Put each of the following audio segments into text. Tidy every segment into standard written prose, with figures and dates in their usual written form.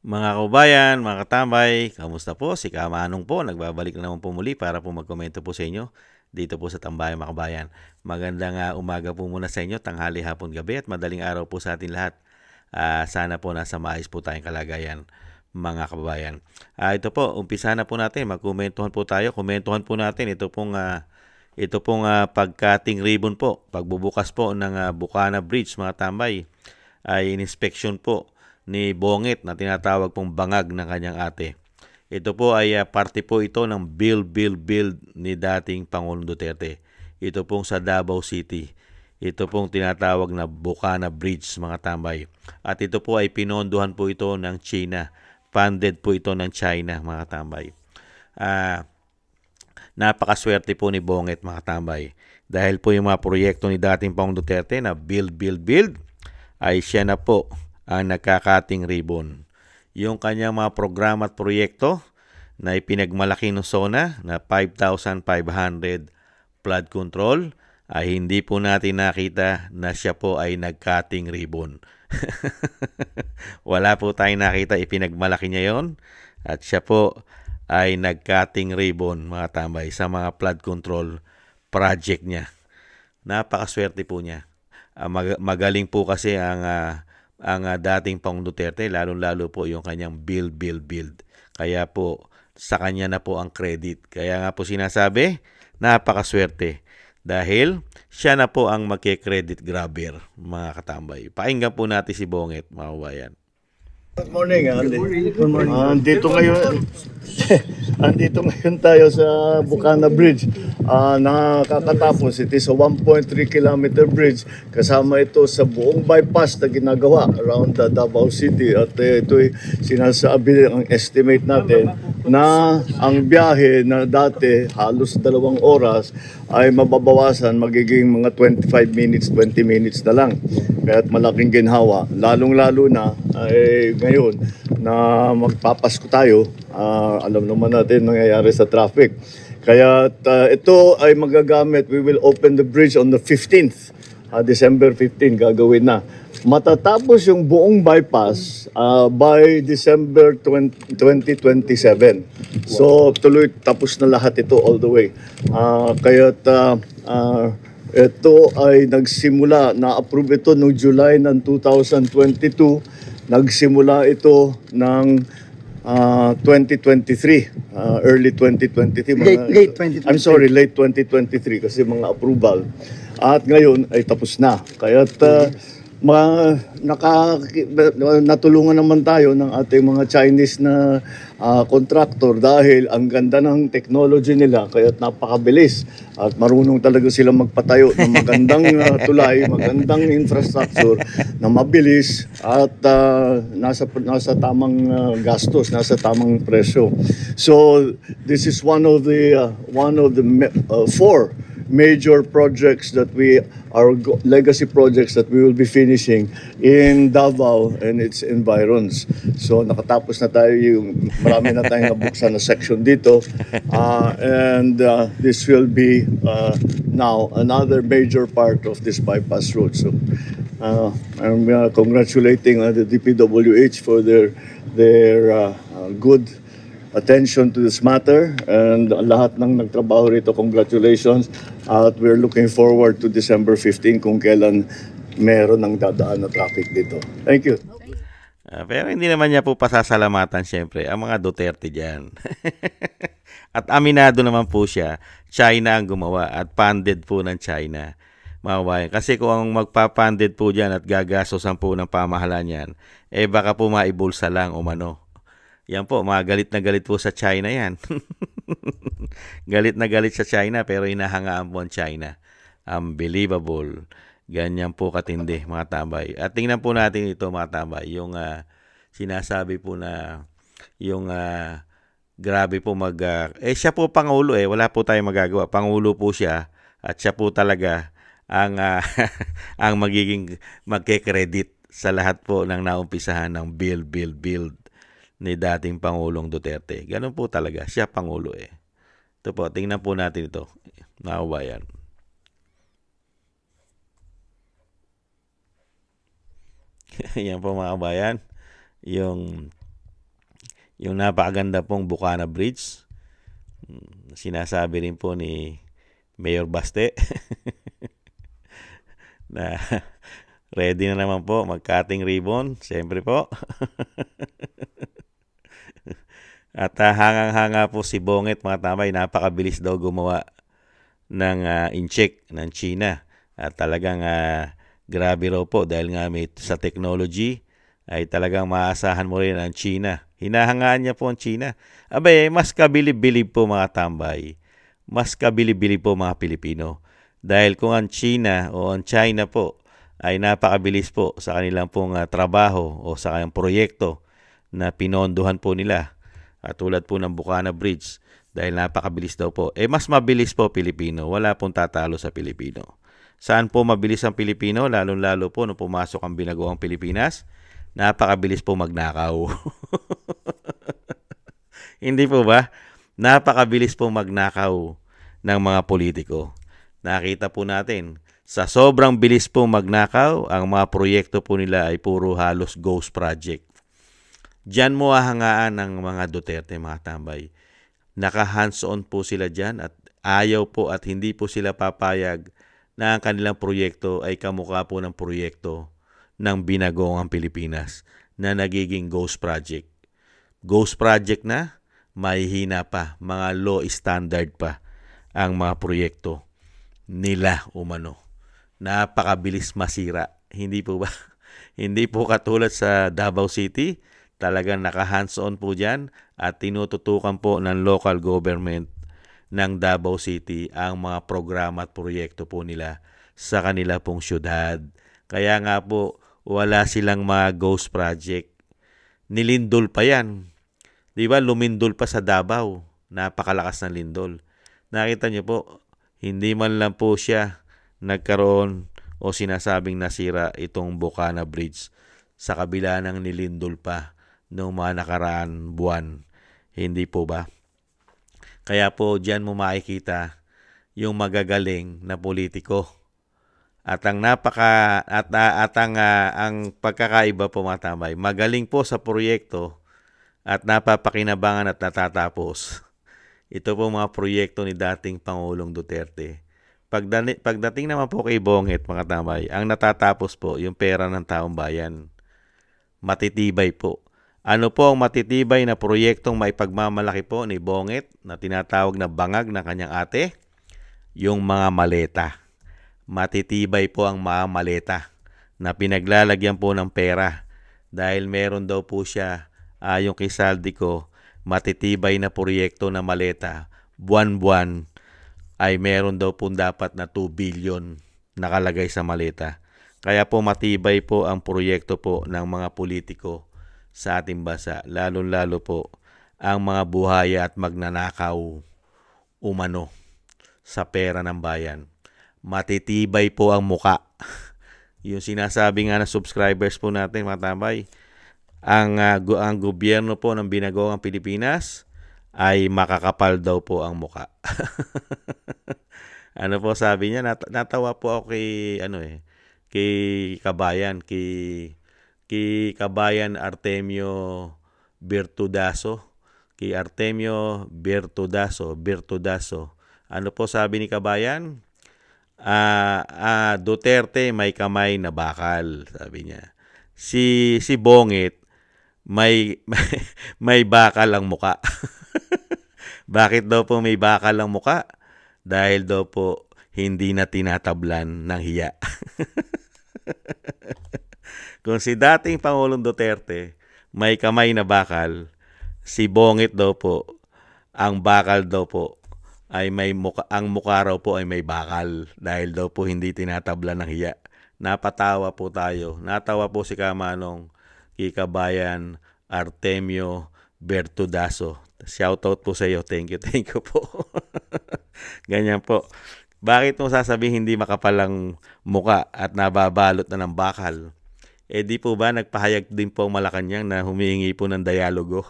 Mga kabayan, mga katambay, kamusta po? Si Kamanong po, nagbabalik na naman po muli para po magkomento po sa inyo dito po sa Tambayan mga kabayan. Magandang umaga po muna sa inyo, tanghali, hapon, gabi at madaling araw po sa atin lahat. Sana po nasa maayos po tayong kalagayan mga kababayan. Ito po, umpisa na po natin, magkomentuhan po tayo. Komentuhan po natin ito pong pagkating ribbon po, pagbubukas po ng Bukana Bridge mga tambay ay inspection po ni Bongit na tinatawag pong bangag ng kanyang ate. Ito po ay parte po ito ng build ni dating Pangulong Duterte. Ito pong sa Davao City. Ito pong tinatawag na Bukana Bridge mga tambay. At ito po ay pinondohan po ito ng China. Funded po ito ng China mga tambay. Napakaswerte po ni Bongit mga tambay. Dahil po yung mga proyekto ni dating Pangulong Duterte na build ay siya na po ang nagkakating ribbon. Yung kanyang mga programa at proyekto na ipinagmalaki ng SONA na 5,500 flood control ay hindi po natin nakita na siya po ay nagkating ribbon. Wala po tayong nakita ipinagmalaki niya yon at siya po ay nagkating ribbon mga tambay sa mga flood control project niya. Napakaswerte po niya. Magaling po kasi ang dating Pangulong Duterte, lalong-lalo po yung kanyang build. Kaya po, sa kanya na po ang credit. Kaya nga po sinasabi, napakaswerte. Dahil siya na po ang magke-credit grabber, mga katambay. Pakinggan po natin si Bongit, mga kabayan. Good morning, Andy. Good morning. Andito ngayon tayo sa Bukana Bridge. Nakakatapos, it is a 1.3 kilometer bridge. Kasama ito sa buong bypass na ginagawa around the Davao City. At ito'y sinasabi, ang estimate natin, na ang biyahe na dati halos 2 oras ay mababawasan, magiging mga 25 minutes, 20 minutes na lang. Kaya't malaking ginhawa. Lalong-lalo na ay ngayon na magpapasko tayo, alam naman natin nangyayari sa traffic. Kaya ito ay magagamit. We will open the bridge on the 15th, December 15, gagawin na. Matatapos yung buong bypass by December 2027. So tuloy, tapos na lahat ito all the way. Kaya't ito ay nagsimula, na-approve ito noong July ng 2022. Nagsimula ito ng 2023, early 2023. Late 2023. I'm sorry, late 2023 kasi mga approval. At ngayon ay tapos na. Kaya't natulungan naman tayo ng ating mga Chinese na contractor dahil ang ganda ng technology nila kaya't napakabilis at marunong talaga sila magpatayo ng magandang tulay, magandang infrastructure na mabilis at nasa tamang gastos, nasa tamang presyo. So this is one of the four major projects that our legacy projects that we will be finishing in Davao and its environs. So nakatapos na tayo, marami na tayong nabuksan na section dito. And this will be now another major part of this bypass road. So I'm congratulating the DPWH for their good attention to this matter, and lahat ng nagtrabaho rito, congratulations. At we're looking forward to December 15 kung kailan meron ng dadaan na traffic dito. Thank you. Pero hindi naman niya po pasasalamatan siyempre ang mga Duterte dyan. At aminado naman po siya, China ang gumawa at funded po ng China. Mga kabayan. Kasi kung ang magpa-funded po dyan at gagastosan po ng pamahalaan yan, baka po maibulsa lang o mano. Yan po, mga galit na galit po sa China yan. Galit na galit sa China pero hinahangaan po ang China. Unbelievable. Ganyan po katindi mga tambay. At tingnan po natin ito mga tambay. Yung sinasabi po na yung grabe po siya po Pangulo wala po tayong magagawa. Pangulo po siya at siya po talaga ang ang magke-credit sa lahat po ng naumpisahan ng build ni dating Pangulong Duterte. Ganun po talaga. Siya Pangulo Ito po, tingnan po natin ito. Nakabayan. Yan po mga kabayan. Yung Yung napakaganda pong Bukana Bridge. Sinasabi rin po ni Mayor Baste na ready na naman po mag-cutting ribbon. Siyempre po. At hangang-hanga po si Bonget, mga tambay, napakabilis daw gumawa ng incheck ng China. At talagang grabe raw po dahil nga sa technology ay talagang maasahan mo rin ang China. Hinahangaan niya po ang China. Abay, mas kabilib-bilib po mga tambay. Mas kabilib-bilib po mga Pilipino. Dahil kung ang China o ang China po ay napakabilis po sa kanilang pong trabaho o sa kanilang proyekto na pinondohan po nila. At tulad po ng Bukana Bridge, dahil napakabilis daw po. Mas mabilis po Pilipino. Wala pong tatalo sa Pilipino. Saan po mabilis ang Pilipino? Lalong-lalo po nung pumasok ang binagoang Pilipinas. Napakabilis po magnakaw. Hindi po ba? Napakabilis po magnakaw ng mga politiko. Nakita po natin, sa sobrang bilis po magnakaw, ang mga proyekto po nila ay puro halos ghost project. Diyan mo hahangaan ng mga Duterte, mga tambay. Naka-hands-on po sila dyan at ayaw po at hindi po sila papayag na ang kanilang proyekto ay kamukha po ng proyekto ng binagoong Pilipinas na nagiging ghost project. Ghost project na, mahihina pa, mga low standard pa ang mga proyekto nila umano. Napakabilis masira. Hindi po ba? Hindi po katulad sa Davao City, talagang naka-hands-on po dyan at tinututukan po ng local government ng Davao City ang mga programa at proyekto po nila sa kanila pong syudad. Kaya nga po, wala silang mga ghost project. Nilindol pa yan. Di ba, lumindol pa sa Davao. Napakalakas ng lindol. Nakita niyo po, hindi man lang po siya nagkaroon o sinasabing nasira itong Bukana Bridge sa kabila ng nilindol pa noong mga nakaraan buwan. Hindi po ba? Kaya po diyan mo makikita yung magagaling na politiko. At ang ang pagkakaiba po mga tambay, magaling po sa proyekto at napapakinabangan at natatapos. Ito po mga proyekto ni dating Pangulong Duterte. Pagdating naman po kay Bonget, mga tambay, ang natatapos po yung pera ng taong bayan. Matitibay po. Ano po ang matitibay na proyektong may pagmamalaki po ni Bonget na tinatawag na bangag ng kanyang ate? Yung mga maleta. Matitibay po ang mga maleta na pinaglalagyan po ng pera dahil meron daw po siya, yung kay Saldi ko, matitibay na proyekto na maleta. Buwan-buwan ay meron daw po dapat na 2 billion nakalagay sa maleta. Kaya po matibay po ang proyekto po ng mga politiko sa ating bansa, lalo-lalo po ang mga buhaya at magnanakaw umano sa pera ng bayan. Matitibay po ang muka. Yung sinasabi nga ng subscribers po natin, mga tambay, ang gobyerno po ng binagoong Pilipinas ay makakapal daw po ang muka. Ano po sabi niya? Natawa po ako kay Kabayan, kay Kabayan Artemio Bertudaso. Kay Artemio Bertudaso. Ano po sabi ni Kabayan? Duterte may kamay na bakal, sabi niya. Si Bonget may bakal ang muka. Bakit daw po may bakal ang muka? Dahil daw po hindi na tinatablan ng hiya. Kung si dating Pangulong Duterte may kamay na bakal, si Bonget daw po, ang bakal daw po ay ang mukha raw po ay may bakal dahil daw po hindi tinatablan ng hiya. Napatawa po tayo. Natawa po si Kamanong kay Kabayan Artemio Bertudaso. Shoutout po sa iyo. Thank you po. Ganyan po. Bakit mo sasabihin hindi makapal ang muka at nababalot na ng bakal? Di po ba nagpahayag din po ang Malacanang na humihingi po ng dialogo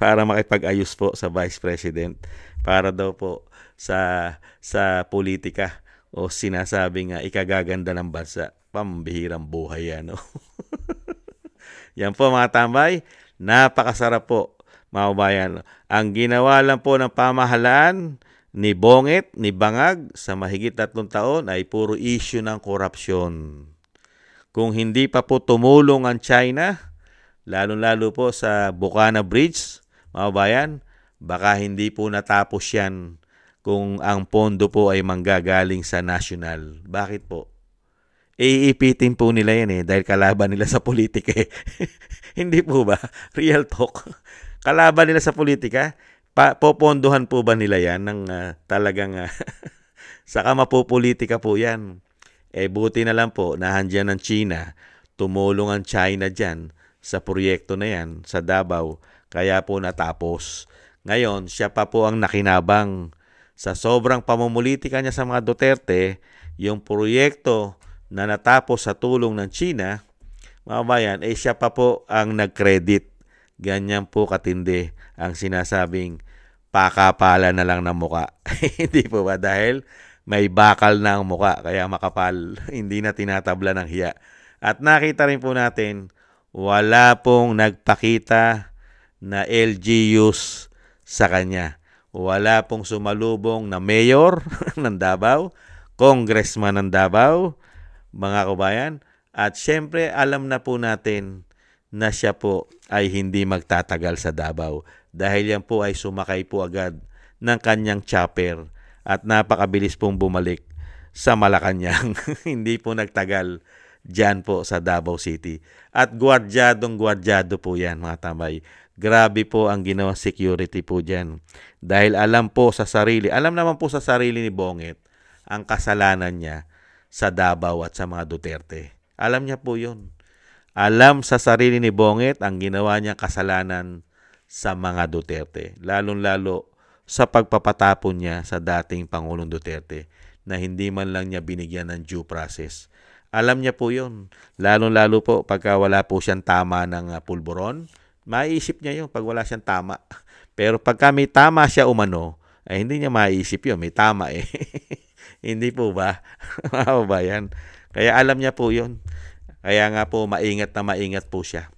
para makipag-ayos po sa Vice President para daw po sa politika o sinasabing ikagaganda ng bansa. Pambihirang buhay yan. No? Yan po mga tambay. Napakasarap po, mga kabayan. Ang ginawa lang po ng pamahalaan ni Bonget, ni Bangag sa mahigit 3 taon ay puro issue ng korupsyon. Kung hindi pa po tumulong ang China, lalo-lalo po sa Bukana Bridge, mga kabayan, baka hindi po natapos yan kung ang pondo po ay manggagaling sa national. Bakit po? Iipitin po nila yan dahil kalaban nila sa politika Hindi po ba? Real talk. Kalaban nila sa politika, popondohan po ba nila yan ng talagang saka mapupolitika po yan. Buti na lang po na handyan ng China, tumulong ang China dyan sa proyekto na yan sa Davao, kaya po natapos. Ngayon, siya pa po ang nakinabang. Sa sobrang pamumulitika niya sa mga Duterte, yung proyekto na natapos sa tulong ng China, mga bayan, siya pa po ang nag-credit. Ganyan po katindi ang sinasabing pakapala na lang ng muka. Hindi po ba? Dahil may bakal na ang muka, kaya makapal. Hindi na tinatabla ng hiya. At nakita rin po natin, wala pong nagpakita na LGUs sa kanya. Wala pong sumalubong na mayor ng Davao, congressman ng Davao, mga kabayan. At syempre, alam na po natin na siya po ay hindi magtatagal sa Davao dahil yan po ay sumakay po agad ng kanyang chopper at napakabilis pong bumalik sa Malacanang. Hindi po nagtagal dyan po sa Davao City. At gwardyadong-gwardyado po yan, mga tambay. Grabe po ang ginawa security po dyan. Dahil alam naman po sa sarili ni Bonget ang kasalanan niya sa Davao at sa mga Duterte. Alam niya po yun. Alam sa sarili ni Bonget ang ginawa niyang kasalanan sa mga Duterte. Lalong-lalo sa pagpapatapon niya sa dating Pangulong Duterte na hindi man lang niya binigyan ng due process. Alam niya po yun. Lalong-lalo po pagka wala po siyang tama ng pulburon, maiisip niya yun pag wala siyang tama. Pero pagka may tama siya umano, ay hindi niya maiisip yun. May tama Hindi po ba? Mga kabayan. Kaya alam niya po yun. Kaya nga po maingat po siya.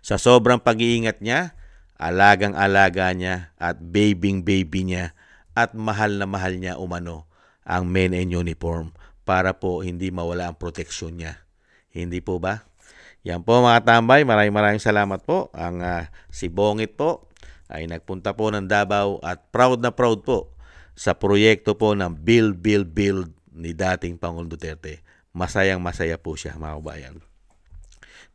Sa sobrang pag-iingat niya, alagang-alaga niya at baby niya at mahal na mahal niya umano ang men in uniform para po hindi mawala ang proteksyon niya. Hindi po ba? Yan po mga tambay, maraming salamat po. Ang si Bongit po ay nagpunta po ng Davao at proud na proud po sa proyekto po ng Build ni dating Pangulong Duterte. Masayang-masaya po siya, mga kabayan.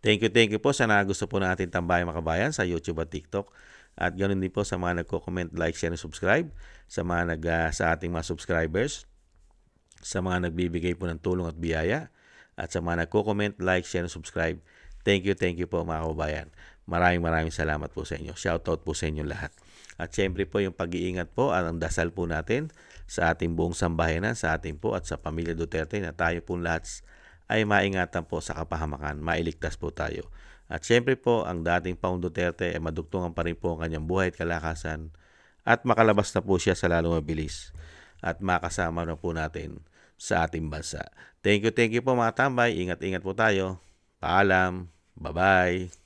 Thank you po sa gusto po natin tambayan, mga kabayan, sa YouTube at TikTok. At ganoon din po sa mga nagko-comment, like, share, and subscribe, sa mga sa ating mga subscribers, sa mga nagbibigay po ng tulong at biyaya, at sa mga nagko-comment, like, share, and subscribe. Thank you po, mga kabayan. Maraming salamat po sa inyo. Shoutout po sa inyo lahat. At syempre po yung pag-iingat po at ang dasal po natin sa ating buong sambahayan, sa ating po at sa pamilya Duterte na tayo po lahat ay maingatan po sa kapahamakan, mailigtas po tayo. At syempre po, ang dating Pangulong Duterte ay madugtungan pa rin po ang kanyang buhay at kalakasan at makalabas na po siya sa lalong mabilis at makasama na po natin sa ating bansa. Thank you po mga tambay. Ingat-ingat po tayo. Paalam. Bye-bye.